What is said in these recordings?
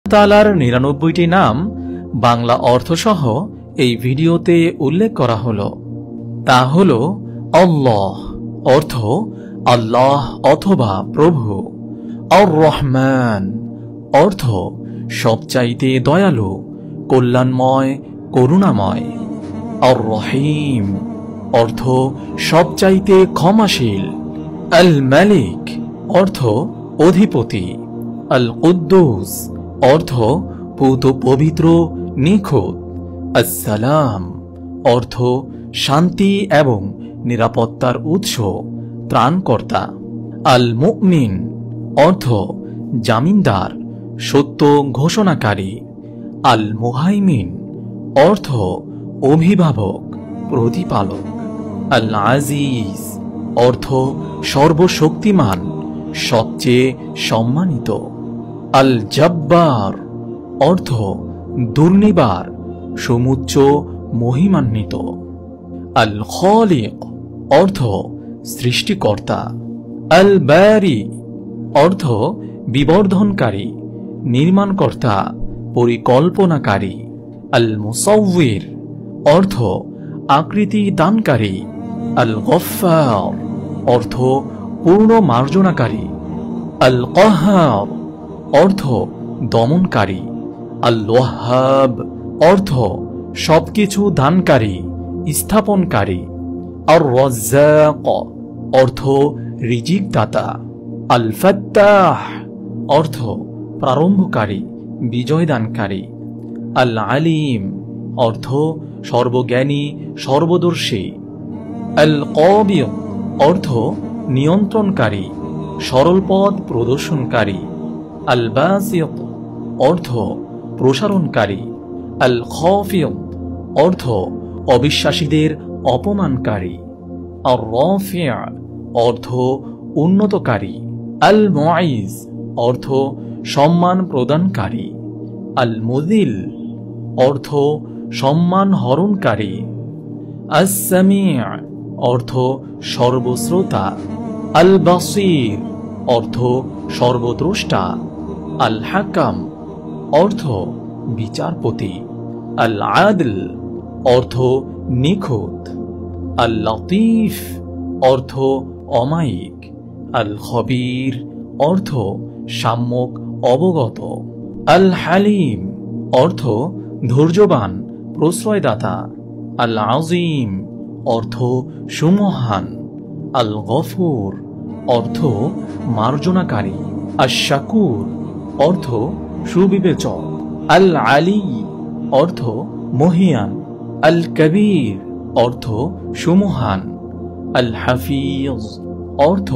তাআলার ৯৯টি নাম বাংলা অর্থসহ এই ভিডিওতে উল্লেখ করা হলো। তা হলো আল্লাহ, অর্থ আল্লাহ অথবা প্রভু। আর রহমান, অর্থ সবচাইতে দয়ালু, কল্যাণময়, করুণাময়। আর রহিম, অর্থ সবচাইতে ক্ষমাশীল। আল মালিক, অর্থ অধিপতি। আল কুদ্দুস, অর্থ পূত পবিত্র, নিখুঁত। আসসালাম, অর্থ শান্তি এবং নিরাপত্তার উৎস, ত্রাণকর্তা। আল মুমিন, অর্থ জামিনদার, সত্য ঘোষণাকারী। আল মুহাইমিন, অর্থ অভিভাবক, প্রতিপালক। আল আজিজ, অর্থ সর্বশক্তিমান, সবচেয়ে সম্মানিত। আল জব্বার, অর্থ দুর্নিবার, সমুচ্চ মহিমান্বিত। আল খালিক, অর্থ সৃষ্টিকর্তা। আল বারি, অর্থ বিবর্ধনকারী, নির্মাণকর্তা, পরিকল্পনাকারী। আল মুসাউয়ির, অর্থ আকৃতি দানকারী। আল গফফার, অর্থ পূর্ণ মার্জনাকারী। আল কাহ্হার, অর্থ দমনকারী। আল ওয়াহ্হাব, অর্থ সবকিছু দানকারী, স্থাপনকারী। আর রাজ্জাক, অর্থ রিজিক দাতা। আল ফাত্তাহ, অর্থ প্রারম্ভকারী, বিজয়দানকারী। আল আলিম, অর্থ সর্বজ্ঞানী, সর্বদর্শী। আল কাবিদ, অর্থ নিয়ন্ত্রণকারী, সরল পথ প্রদর্শনকারী। আল বাসিত, অর্থ প্রসারণকারী। আল খাফিদ, অর্থ অবিশ্বাসীদের অপমানকারী। আর রাফি'আ, অর্থ উন্নতকারী। আল মুঈজ, অর্থ সম্মান প্রদানকারী। আল মুযিল, অর্থ সম্মান হরণকারী। আস সামি', অর্থ সর্বশ্রোতা। আল বাসীর, অর্থ সর্বদ্রষ্টা। আল হাকাম, অর্থ বিচারপতি। আল আদল, অর্থ নিখুঁত। আল লতীফ, অর্থ অমায়িক। আল খবীর, অর্থ সাম্যক অবগত। আল হালিম, অর্থ ধৈর্যবান, প্রশ্রয়দাতা। আল আযীম, অর্থ সুমহান। আল গফুর, অর্থ মার্জনাকারী। আশ শাকুর, অর্থ সুবিবেচক। আল আলী, অর্থ মহিয়ান। আল কবীর, অর্থ সুমহান। আল হাফিজ, অর্থ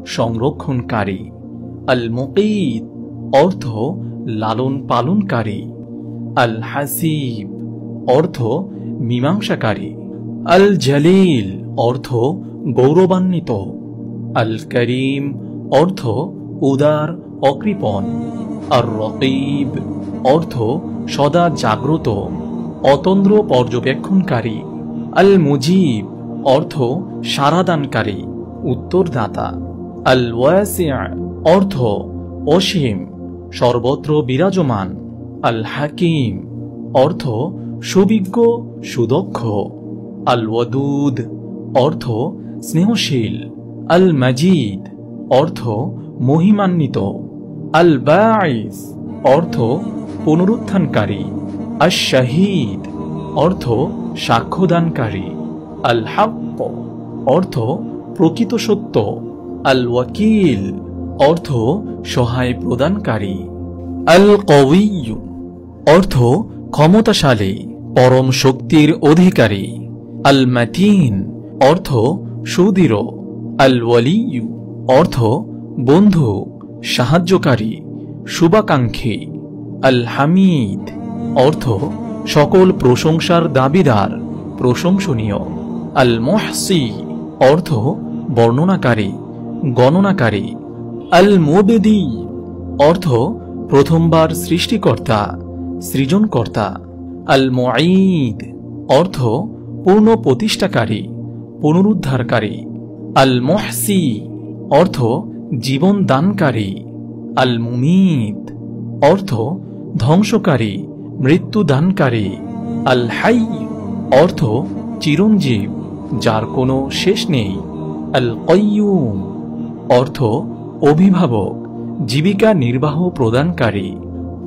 সংরক্ষণকারী। আল মুকীত, অর্থ লালন পালনকারী। আল হাসিব, অর্থ মীমাংসাকারী। আল জলিল, অর্থ গৌরবান্বিত। আল করিম, অর্থ উদার, অকৃপণ। আর রকিব, অর্থ সদা জাগ্রত, অতন্দ্র পর্যবেক্ষণকারী। আল মুজিব, অর্থ সারাদানকারী, উত্তরদাতা। আল ওয়াসি', অর্থ অসীম, সর্বত্র বিরাজমান। আল হাকিম, অর্থ সুবিজ্ঞ, সুদক্ষ। আল ওয়াদুদ, অর্থ স্নেহশীল। আল মাজিদ, অর্থ মহিমান্বিত। আল বাঈস, অর্থ পুনরুত্থানকারী। আশ শাহীদ, অর্থ সাক্ষ্যদানকারী। আল হাক্ক, অর্থ প্রকৃত সত্য। আল ওয়াকিল, অর্থ সহায় প্রদানকারী। আল কওয়িয়্যু, অর্থ ক্ষমতাশালী, পরম শক্তির অধিকারী। আল মাতিন, অর্থ সুদৃঢ়। আল ওয়ালিয়্যু, অর্থ বন্ধু, সাহায্যকারী, শুভাকাঙ্ক্ষী। আল হামিদ, অর্থ সকল প্রশংসার দাবিদার, প্রশংসনীয়। আল মুহসি, অর্থ বর্ণনাকারী, গণনাকারী। আল মুবদি, অর্থ প্রথমবার সৃষ্টিকর্তা, সৃজনকর্তা। আল মুঈদ, অর্থ পূর্ণ প্রতিষ্ঠাকারী, পুনরুদ্ধারকারী। আল মুহসি, অর্থ জীবন দানকারী। আল মুমিত, অর্থ ধ্বংসকারী, মৃত্যুদানকারী। আল হাই অর্থ চিরঞ্জীব, যার কোনো শেষ নেই। আল কাইয়ুম অর্থ অভিভাবক, জীবিকা নির্বাহ প্রদানকারী।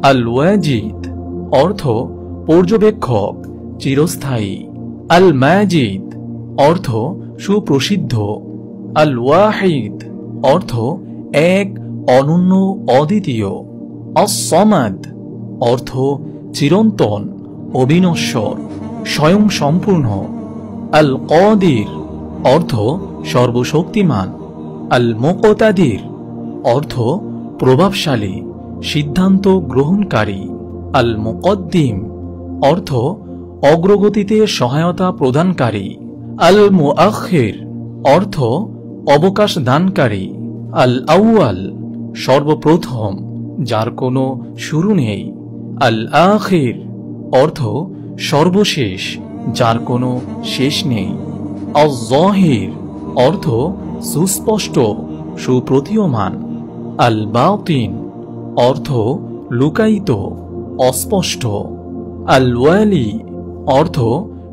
আল ওয়াজিদ অর্থ পর্যবেক্ষক, চিরস্থায়ী। আল মাজিদ অর্থ সুপ্রসিদ্ধ। আল ওয়াহিদ অর্থ এক, অনন্য, অদ্বিতীয়। আস-সামাদ অর্থ চিরন্তন, অবিনশ্বর, স্বয়ং সম্পূর্ণ। আল কাদির অর্থ সর্বশক্তিমান। আল মুকতাদির অর্থ প্রভাবশালী, সিদ্ধান্ত গ্রহণকারী। আল মুকদ্দিম অর্থ অগ্রগতিতে সহায়তা প্রদানকারী। আল মুআখির অর্থ অবকাশ দানকারী। আল আউয়াল সর্বপ্রথম, যার কোনো শুরু নেই। আল আখির অর্থ সর্বশেষ, যার কোনো শেষ নেই। আয-যাহির অর্থ সুস্পষ্ট, সুপ্রতীয়মান। আল বাতিন অর্থ লুকায়িত, অস্পষ্ট। আল ওয়ালি অর্থ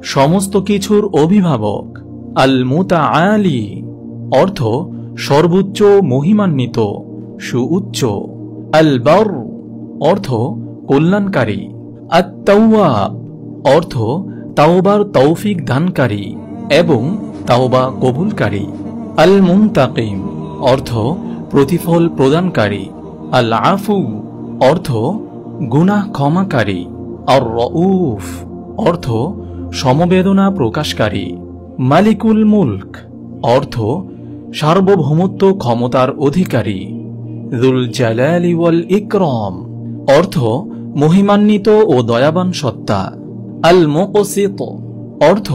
সমস্ত কিছুর অভিভাবক। আল মুতাআলি অর্থ সর্বোচ্চ, মহিমান্বিত, সুউচ্চ। আল বার অর্থ কল্যাণকারী। আত-তাওয়াব অর্থ তাওবার তৌফিক দানকারী এবং তাওবা কবুলকারী। আল মুনতাকিম অর্থ প্রতিফল প্রদানকারী। আল আফু অর্থ গুনাহ ক্ষমাকারী। আর রউফ অর্থ সমবেদনা প্রকাশকারী। মালিকুল মুলক অর্থ সার্বভৌমত্ব ক্ষমতার অধিকারী। যুল জালালি ওয়াল ইকরাম অর্থ মহিমান্বিত ও দয়াবান সত্তা। আল মুকসিত অর্থ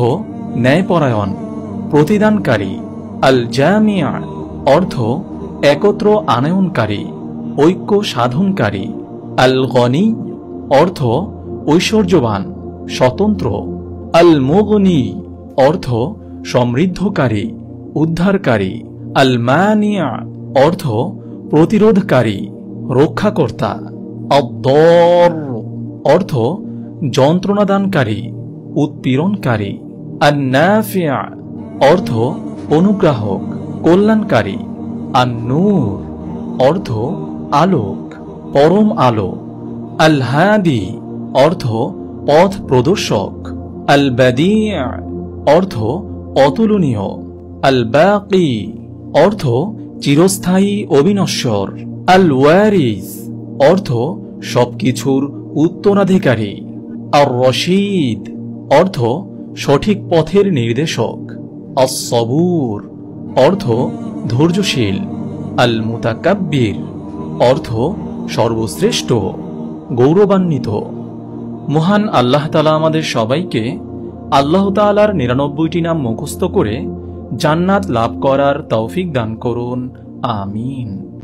ন্যায়পরায়ণ, প্রতিদানকারী। আল জামিয়া অর্থ একত্র আনয়নকারী, ঐক্য সাধনকারী। আল গনি অর্থ ঐশ্বর্যবান, স্বতন্ত্র। আল মুগনি অর্থ সমৃদ্ধকারী, উদ্ধারকারী। আল মানিয়া অর্থ প্রতিরোধকারী, রক্ষাকর্তা। আদ-দার অর্থ যন্ত্রণাদানকারী, উৎপীড়নকারী। আন-নাফিয়া অর্থ অনুগ্রাহক, কল্যাণকারী। আন-নূর অর্থ আলোক, পরম আলো। আল হাদি অর্থ পথ প্রদর্শক। আল বাদিয়া অর্থ অতুলনীয়। আল বাকি অর্থ চিরস্থায়ী, অবিনশ্বর। আল ওয়ারিস অর্থ সবকিছুর উত্তরাধিকারী। আর রশিদ অর্থ সঠিক পথের নির্দেশক। আস-সবুর অর্থ ধৈর্যশীল। আল মুতাকাব্বির অর্থ সর্বশ্রেষ্ঠ, গৌরবান্বিত। মহান আল্লাহ তাআলা আমাদের সবাইকে আল্লাহ তাআলার ৯৯টি নাম মুখস্থ করে জান্নাত লাভ করার তৌফিক দান করুন। আমিন।